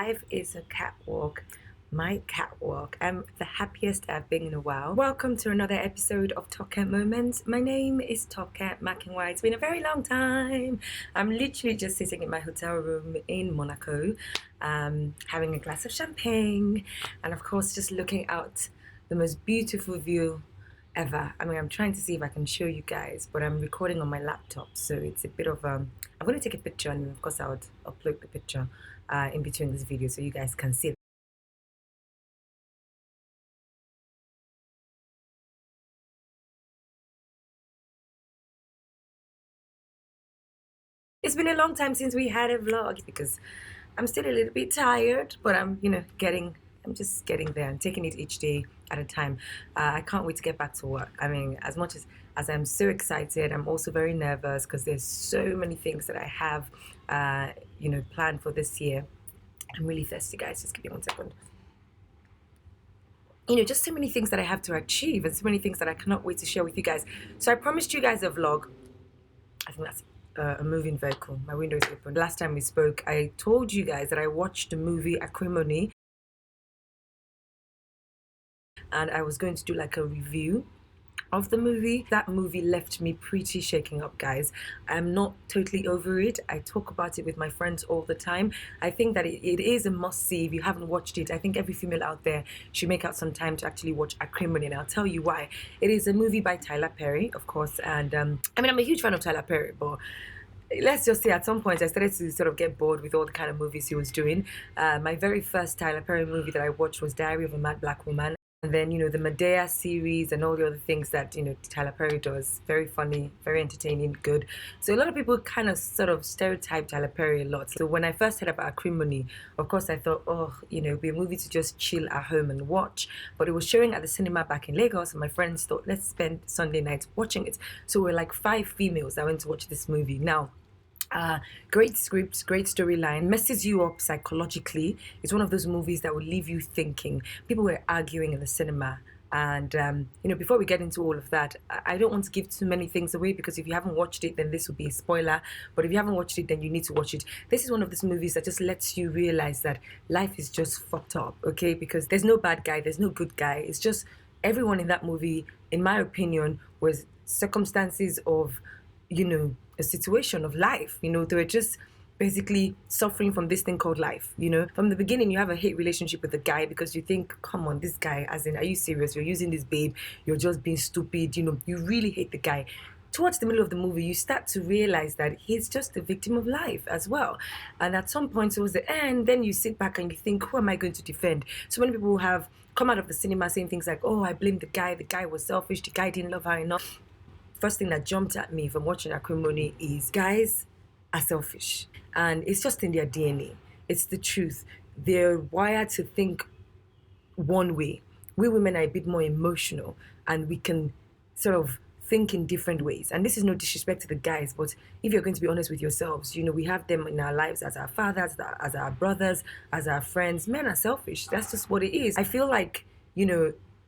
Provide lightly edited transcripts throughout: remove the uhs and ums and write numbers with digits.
Life is a catwalk. My catwalk. I'm the happiest I've been in a while. Welcome to another episode of Toke Moments. My name is Toke Makinwa. It's been a very long time. I'm literally just sitting in my hotel room in Monaco, having a glass of champagne, and of course, just looking out the most beautiful view ever. I mean, I'm trying to see if I can show you guys, but I'm recording on my laptop, so it's a bit of I'm going to take a picture, and of course, I would upload the picture in between this video so you guys can see it. It's been a long time since we had a vlog because I'm still a little bit tired, but I'm I'm just getting there. I'm taking it each day at a time. I can't wait to get back to work. I mean, as much as I'm so excited, I'm also very nervous because there's so many things that I have, planned for this year. I'm really thirsty, guys. Just give me 1 second. Just so many things that I have to achieve and so many things that I cannot wait to share with you guys. So I promised you guys a vlog. I think that's a moving vehicle. My window is open. Last time we spoke, I told you guys that I watched the movie Acrimony, and I was going to do like a review of the movie. That movie left me pretty shaking up, guys. I'm not totally over it. I talk about it with my friends all the time. I think that it is a must-see if you haven't watched it. I think every female out there should make out some time to actually watch Acrimony, and I'll tell you why. It is a movie by Tyler Perry, of course, and I mean, I'm a huge fan of Tyler Perry, but let's just say at some point I started to sort of get bored with all the kind of movies he was doing. My very first Tyler Perry movie that I watched was Diary of a Mad Black Woman. And then, the Medea series and all the other things that, Tyler Perry does. Very funny, very entertaining, good. So a lot of people kind of sort of stereotype Tyler Perry a lot. So when I first heard about Acrimony, of course I thought, it'd be a movie to just chill at home and watch. But it was showing at the cinema back in Lagos, and my friends thought, let's spend Sunday nights watching it. So we're like 5 females that went to watch this movie. Now, great script, great storyline, messes you up psychologically. It's one of those movies that will leave you thinking. People were arguing in the cinema, and before we get into all of that, I don't want to give too many things away, because if you haven't watched it, then this will be a spoiler. But if you haven't watched it, then you need to watch it. This is one of those movies that just lets you realize that life is just fucked up, okay? Because there's no bad guy, there's no good guy. It's just everyone in that movie, in my opinion, was circumstances of a situation of life. They were just basically suffering from this thing called life. From the beginning, you have a hate relationship with the guy because you think, come on, this guy, as in, are you serious? You're using this babe, you're just being stupid. You really hate the guy. Towards the middle of the movie, you start to realize that he's just a victim of life as well. And at some point towards the end, then you sit back and you think, who am I going to defend? So many people have come out of the cinema saying things like, oh, I blame the guy was selfish, the guy didn't love her enough. First thing that jumped at me from watching Acrimony is guys are selfish, and it's just in their DNA. It's the truth. They're wired to think one way. We women are a bit more emotional, and we can sort of think in different ways. And this is no disrespect to the guys, but if you're going to be honest with yourselves, we have them in our lives as our fathers, as our brothers, as our friends. Men are selfish. That's just what it is. I feel like,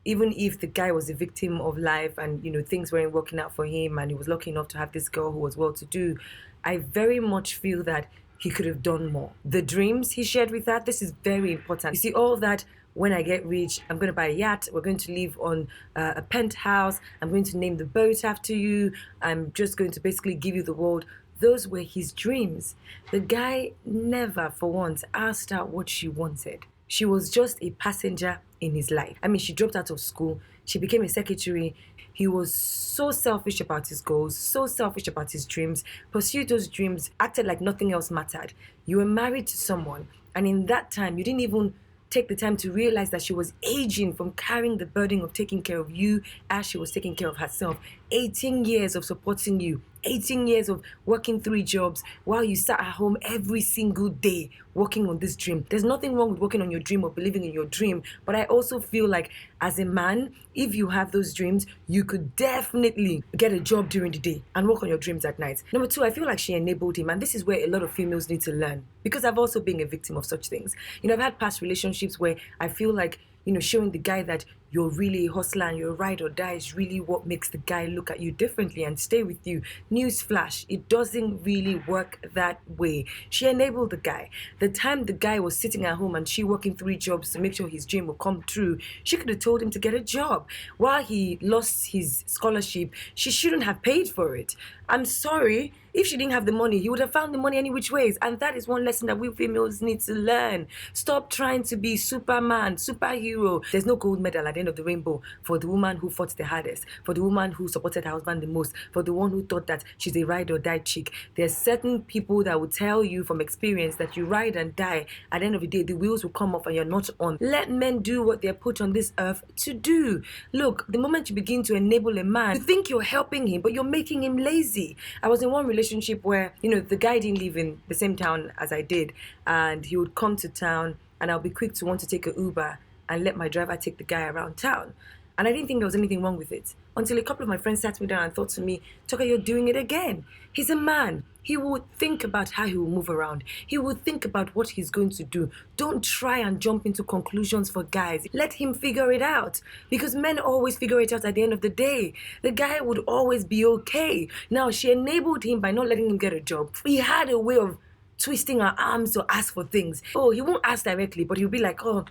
even if the guy was a victim of life and, things weren't working out for him and he was lucky enough to have this girl who was well-to-do, I very much feel that he could have done more. The dreams he shared with her, this is very important. You see, all that, when I get rich, I'm going to buy a yacht, we're going to live on a penthouse, I'm going to name the boat after you, I'm just going to basically give you the world. Those were his dreams. The guy never, for once, asked her what she wanted. She was just a passenger in his life. I mean, she dropped out of school, she became a secretary. He was so selfish about his goals, so selfish about his dreams, pursued those dreams, acted like nothing else mattered. You were married to someone, and in that time, you didn't even take the time to realize that she was aging from carrying the burden of taking care of you as she was taking care of herself. 18 years of supporting you, 18 years of working 3 jobs while you sat at home every single day working on this dream. There's nothing wrong with working on your dream or believing in your dream, but I also feel like as a man, if you have those dreams, you could definitely get a job during the day and work on your dreams at night. Number 2, I feel like she enabled him, and this is where a lot of females need to learn, because I've also been a victim of such things. I've had past relationships where I feel like, showing the guy that you're really a hustler and your ride or die is really what makes the guy look at you differently and stay with you. Newsflash, it doesn't really work that way. She enabled the guy. The time the guy was sitting at home and she working 3 jobs to make sure his dream will come true, she could have told him to get a job. While he lost his scholarship, she shouldn't have paid for it. I'm sorry. If she didn't have the money, he would have found the money any which ways. And that is one lesson that we females need to learn. Stop trying to be Superman, superhero. There's no gold medal at the end of the rainbow for the woman who fought the hardest, for the woman who supported her husband the most, for the one who thought that she's a ride or die chick. There's certain people that will tell you from experience that you ride and die. At the end of the day, the wheels will come off and you're not on. Let men do what they're put on this earth to do. Look, the moment you begin to enable a man, you think you're helping him, but you're making him lazy. I was in one relationship where, the guy didn't live in the same town as I did, and he would come to town and I'll be quick to want to take a Uber and let my driver take the guy around town. And I didn't think there was anything wrong with it until a couple of my friends sat me down and thought to me, Toke, you're doing it again. He's a man. He will think about how he will move around. He will think about what he's going to do. Don't try and jump into conclusions for guys. Let him figure it out, because men always figure it out at the end of the day. The guy would always be okay. Now, she enabled him by not letting him get a job. He had a way of twisting her arms to ask for things. Oh, he won't ask directly, but he'll be like, oh,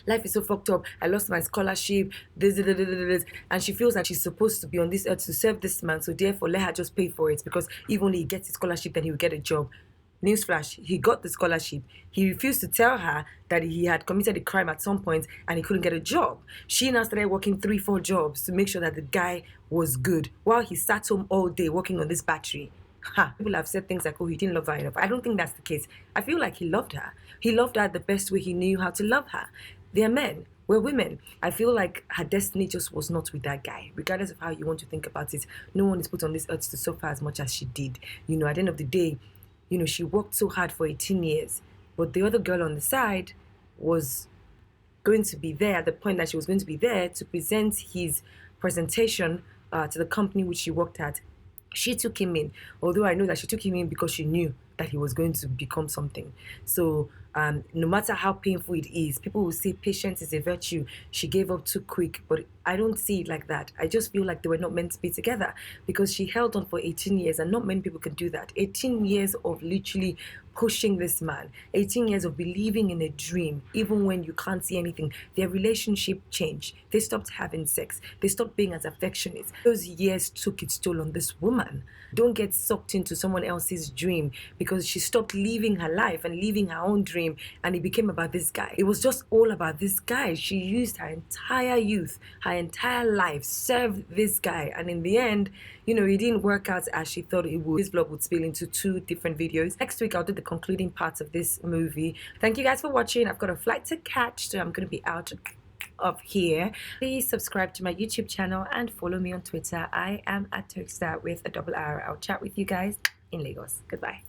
life is so fucked up. I lost my scholarship, this. And she feels like she's supposed to be on this earth to serve this man. So therefore, let her just pay for it, because even when he gets his scholarship, then he will get a job. Newsflash, he got the scholarship. He refused to tell her that he had committed a crime at some point and he couldn't get a job. She now started working 3-4 jobs to make sure that the guy was good, while he sat home all day working on this battery. People have said things like, oh, he didn't love her enough. I don't think that's the case. I feel like he loved her. He loved her the best way he knew how to love her. They're men. We're women. I feel like her destiny just was not with that guy. Regardless of how you want to think about it, no one is put on this earth to suffer as much as she did. At the end of the day, she worked so hard for 18 years. But the other girl on the side was going to be there at the point that she was going to be there to present his presentation to the company which she worked at. She took him in, although I know that she took him in because she knew that he was going to become something. So no matter how painful it is, people will say patience is a virtue. She gave up too quick, but I don't see it like that. I just feel like they were not meant to be together, because she held on for 18 years and not many people can do that. 18 years of literally pushing this man, 18 years of believing in a dream, even when you can't see anything. Their relationship changed. They stopped having sex. They stopped being as affectionate. Those years took its toll on this woman. Don't get sucked into someone else's dream, because she stopped living her life and living her own dream, and it became about this guy. It was just all about this guy. She used her entire youth, her entire life, served this guy, and in the end, it didn't work out as she thought it would. This vlog would spill into 2 different videos. Next week, I'll do the concluding parts of this movie. Thank you guys for watching. I've got a flight to catch, so I'm going to be out of here. Please subscribe to my YouTube channel and follow me on Twitter. I am at Toke with a double R. I'll chat with you guys in Lagos. Goodbye.